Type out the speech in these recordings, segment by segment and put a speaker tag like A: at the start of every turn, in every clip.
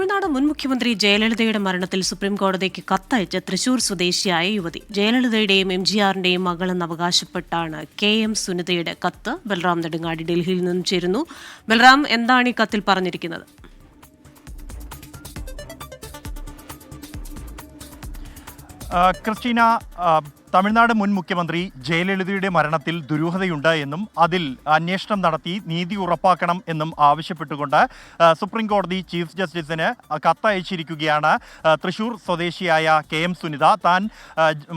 A: തമിഴ്നാട് മുൻ മുഖ്യമന്ത്രി ജയലളിതയുടെ മരണത്തിൽ സുപ്രീംകോടതിക്ക് കത്തയച്ച തൃശൂർ സ്വദേശിയായ യുവതി. ജയലളിതയുടെയും എംജിആറിന്റെയും മകളെന്ന് അവകാശപ്പെട്ടാണ് KM സുനിതയുടെ കത്ത്. ബൽറാം നെടുങ്ങാടി ഡൽഹിയിൽ നിന്നും ചേരുന്നു. ബൽറാം, എന്താണ് ഈ കത്തിൽ പറഞ്ഞിരിക്കുന്നത്?
B: ക്രിസ്റ്റീന, തമിഴ്നാട് മുൻ മുഖ്യമന്ത്രി ജയലളിതയുടെ മരണത്തിൽ ദുരൂഹതയുണ്ട് എന്നും അതിൽ അന്വേഷണം നടത്തി നീതി ഉറപ്പാക്കണം എന്നും ആവശ്യപ്പെട്ടുകൊണ്ട് സുപ്രീം കോടതി ചീഫ് ജസ്റ്റിസിന് കത്തയച്ചിരിക്കുകയാണ് തൃശൂർ സ്വദേശിയായ KM സുനിത. താൻ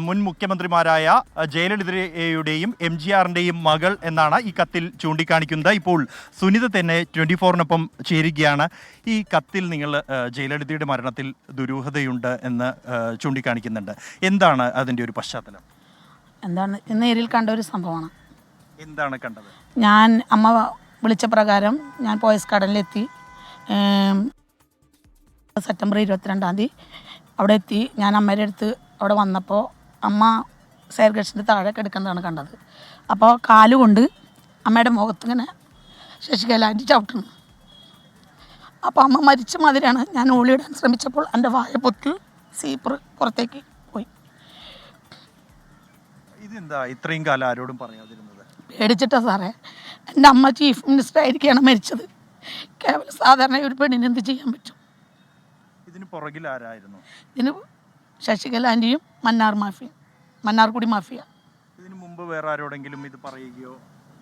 B: മുൻ മുഖ്യമന്ത്രിമാരായ ജയലളിതയുടെയും MGRന്റെയും മകൾ എന്നാണ് ഈ കത്തിൽ ചൂണ്ടിക്കാണിക്കുന്നത്. ഇപ്പോൾ സുനിത തന്നെ 24-നൊപ്പം ചേരുകയാണ്. ഈ കത്തിൽ നിങ്ങൾ ജയലളിതയുടെ മരണത്തിൽ ദുരൂഹതയുണ്ട് എന്ന് ചൂണ്ടിക്കാണിക്കുന്നുണ്ട്. എന്താണ് അതിൻ്റെ ഒരു പശ്ചാത്തലം?
C: എന്താണ് നേരിൽ കണ്ട ഒരു സംഭവമാണ്.
B: എന്താണ് കണ്ടത്?
C: ഞാൻ അമ്മ വിളിച്ച പ്രകാരം ഞാൻ പോയസ് ഗാർഡനിലെത്തി. സെപ്റ്റംബർ 22-ാം തീയതി അവിടെ എത്തി. ഞാൻ അമ്മയുടെ അടുത്ത് അവിടെ വന്നപ്പോൾ അമ്മ സെയർഗേഷൻ്റെ താഴെ കിടക്കുന്നതാണ് കണ്ടത്. അപ്പോൾ കാലുകൊണ്ട് അമ്മയുടെ മുഖത്തിങ്ങനെ ശശികലാൻറ്റി ചവിട്ടുന്നു. അപ്പോൾ അമ്മ മരിച്ച മാതിരിയാണ്. ഞാൻ ഓളിയിടാൻ ശ്രമിച്ചപ്പോൾ എൻ്റെ വായ പൊത്തി സീപ്പർ പുറത്തേക്ക് പോയി.
B: ഇതെന്താ ഇത്രയും കാലം ആരോടും പറയാതിരുന്നത്?
C: പേടിച്ചിട്ടാ സാറേ. എൻ്റെ അമ്മ ചീഫ് മിനിസ്റ്റർ ആയിരിക്കുകയാണ് മരിച്ചത്. കേവലം സാധാരണ ഒരു പെണ്ണിന് എന്ത് ചെയ്യാൻ പറ്റും?
B: ഇതിന് പുറകിൽ ആരായിരുന്നു?
C: ഇതിന് ശശികല ആൻറ്റിയും മന്നാർകുടി മാഫിയ.
B: ഇതിനു മുമ്പ് വേറെ ആരോടെങ്കിലും ഇത് പറയുകയോ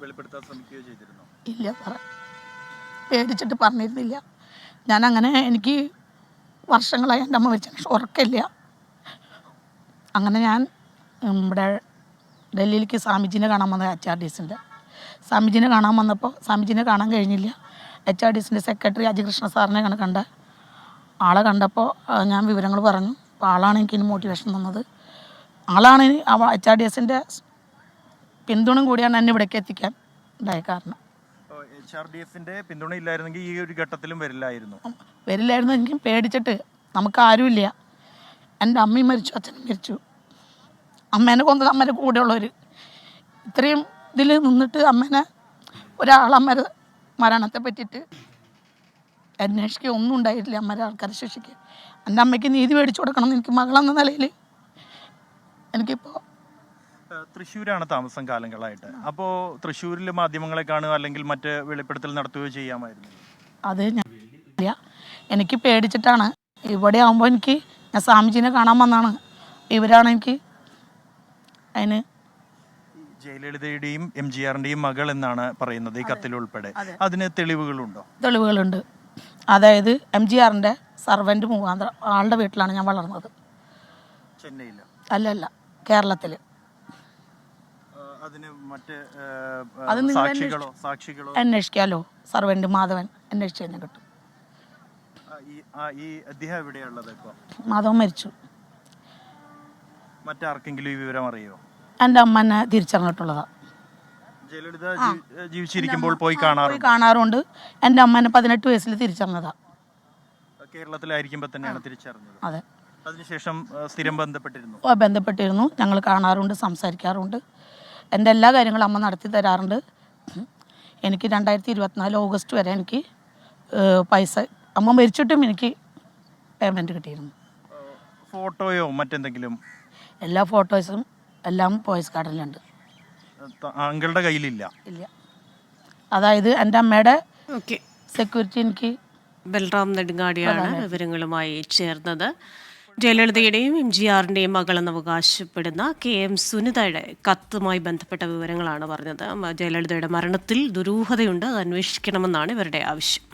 B: വെളിപ്പെടുത്താൻ ശ്രമിക്കുകയോ ചെയ്തിരുന്നോ?
C: ഇല്ല സാറേ, പേടിച്ചിട്ട് പറഞ്ഞിരുന്നില്ല. ഞാനങ്ങനെ എനിക്ക് വർഷങ്ങളായി എൻ്റെ അമ്മ മരിച്ച ഉറക്കമില്ല. അങ്ങനെ ഞാൻ ഇവിടെ ഡൽഹിയിലേക്ക് സ്വാമിജിനെ കാണാൻ വന്നത് HRDSൻ്റെ. സ്വാമിജിനെ കാണാൻ വന്നപ്പോൾ സ്വാമിജിനെ കാണാൻ കഴിഞ്ഞില്ല. HRDSൻ്റെ സെക്രട്ടറി അജികൃഷ്ണ സാറിനെ കണ്ട ആളെ കണ്ടപ്പോൾ ഞാൻ വിവരങ്ങൾ പറഞ്ഞു. അപ്പോൾ ആളാണ് എനിക്ക് മോട്ടിവേഷൻ തന്നത്. ആളാണ് HRDSൻ്റെ പിന്തുണ കൂടിയാണ് എന്നെ ഇവിടേക്ക് എത്തിക്കാൻ ഉണ്ടായ കാരണം.
B: HRDSൻ്റെ പിന്തുണ ഇല്ലായിരുന്നെങ്കിൽ ഈ ഒരു ഘട്ടത്തിലും
C: വരില്ലായിരുന്നെങ്കിൽ പേടിച്ചിട്ട് നമുക്ക് ആരുമില്ല. എൻ്റെ അമ്മയും മരിച്ചു, അച്ഛനും മരിച്ചു. അമ്മേനെ കൊന്നത് അമ്മേൻ്റെ കൂടെയുള്ളവർ. ഇത്രയും ഇതിൽ നിന്നിട്ട് ഒരാളമ്മേരെ മരണത്തെ പറ്റിയിട്ട് അന്വേഷിക്കുക ഒന്നും ഉണ്ടായിട്ടില്ല. അമ്മേരെ ആൾക്കാരെ ശിക്ഷിക്കുക. എൻ്റെ അമ്മയ്ക്ക് നീതി മേടിച്ചു കൊടുക്കണം എന്ന് എനിക്ക് മകളെന്ന നിലയിൽ എനിക്കിപ്പോൾ.
B: തൃശ്ശൂരാണ് താമസം കാലങ്ങളായിട്ട്. അപ്പോൾ തൃശ്ശൂരിൽ മാധ്യമങ്ങളെ കാണുക അല്ലെങ്കിൽ മറ്റ് വെളിപ്പെടുത്തൽ നടത്തുകയോ ചെയ്യാമായിരുന്നു?
C: അത് ഞാൻ ഇല്ല, എനിക്ക് പേടിച്ചിട്ടാണ്. ഇവിടെ ആകുമ്പോൾ ഞാൻ സ്വാമിജിനെ കാണാൻ വന്നാണ്. ഇവരാണ് എനിക്ക് അതിന്
B: ജയലളിതയുടെയും MGRന്റെയും മകൾ എന്നാണ് പറയുന്നത് ഈ കത്തിൽ ഉൾപ്പെടെ. അതിന് തെളിവുകളുണ്ടോ?
C: തെളിവുകളുണ്ട്. അതായത് MGRന്റെ സർവൻ്റ് മുഖാന്തരം ആളുടെ വീട്ടിലാണ് ഞാൻ വളർന്നത്.
B: ചെന്നൈയിൽ?
C: അല്ലല്ല, കേരളത്തിൽ. അത്
B: സാക്ഷികളോ
C: അന്വേഷിക്കാലോ. സർവൻ്റ് മാധവൻ അന്വേഷിച്ച് കഴിഞ്ഞാൽ കിട്ടും. മാധവൻ മരിച്ചു.
B: മറ്റാർക്കെങ്കിലും ഈ വിവരം അറിയോ?
C: എൻ്റെ അമ്മനെ തിരിച്ചറിഞ്ഞിട്ടുള്ളതാണ്.
B: ജയലളിത ജീവിച്ചിരിക്കുമ്പോൾ പോയി
C: കാണാറുണ്ട്. എൻ്റെ അമ്മനെ 18 വയസ്സിൽ തിരിച്ചറിഞ്ഞതാണ്.
B: കേരളത്തിലായിരിക്കുമ്പോൾ തന്നെയാണ് തിരിച്ചറിഞ്ഞത്?
C: അതെ.
B: അതിനുശേഷം സ്ഥിരം
C: ബന്ധപ്പെട്ടിരുന്നു. ഞങ്ങൾ കാണാറുണ്ട്, സംസാരിക്കാറുണ്ട്. എൻ്റെ എല്ലാ കാര്യങ്ങളും അമ്മ നടത്തി തരാറുണ്ട്. എനിക്ക് 2024 ഓഗസ്റ്റ് വരെ എനിക്ക് പൈസ അമ്മ മരിച്ചിട്ടും എനിക്ക് പേയ്മെൻറ്റ് കിട്ടിയിരുന്നു.
B: ഫോട്ടോയോ മറ്റെന്തെങ്കിലും?
C: എല്ലാ ഫോട്ടോസും എല്ലാം പോയസ് ഗാർഡനിലുണ്ട്.
B: അങ്കിളുടെ കയ്യിലില്ല?
C: ഇല്ല. അതായത് എൻ്റെ അമ്മയുടെ സെക്യൂരിറ്റി എനിക്ക്.
A: ബൽറാം നെടുങ്ങാടിയാണ് വിവരങ്ങളുമായി ചേർന്നത്. ജയലളിതയുടെയും MGRന്റെയും മകളെന്ന് അവകാശപ്പെടുന്ന KM സുനിതയുടെ കത്തുമായി ബന്ധപ്പെട്ട വിവരങ്ങളാണ് പറഞ്ഞത്. ജയലളിതയുടെ മരണത്തിൽ ദുരൂഹതയുണ്ട്, അത് അന്വേഷിക്കണമെന്നാണ് ഇവരുടെ ആവശ്യം.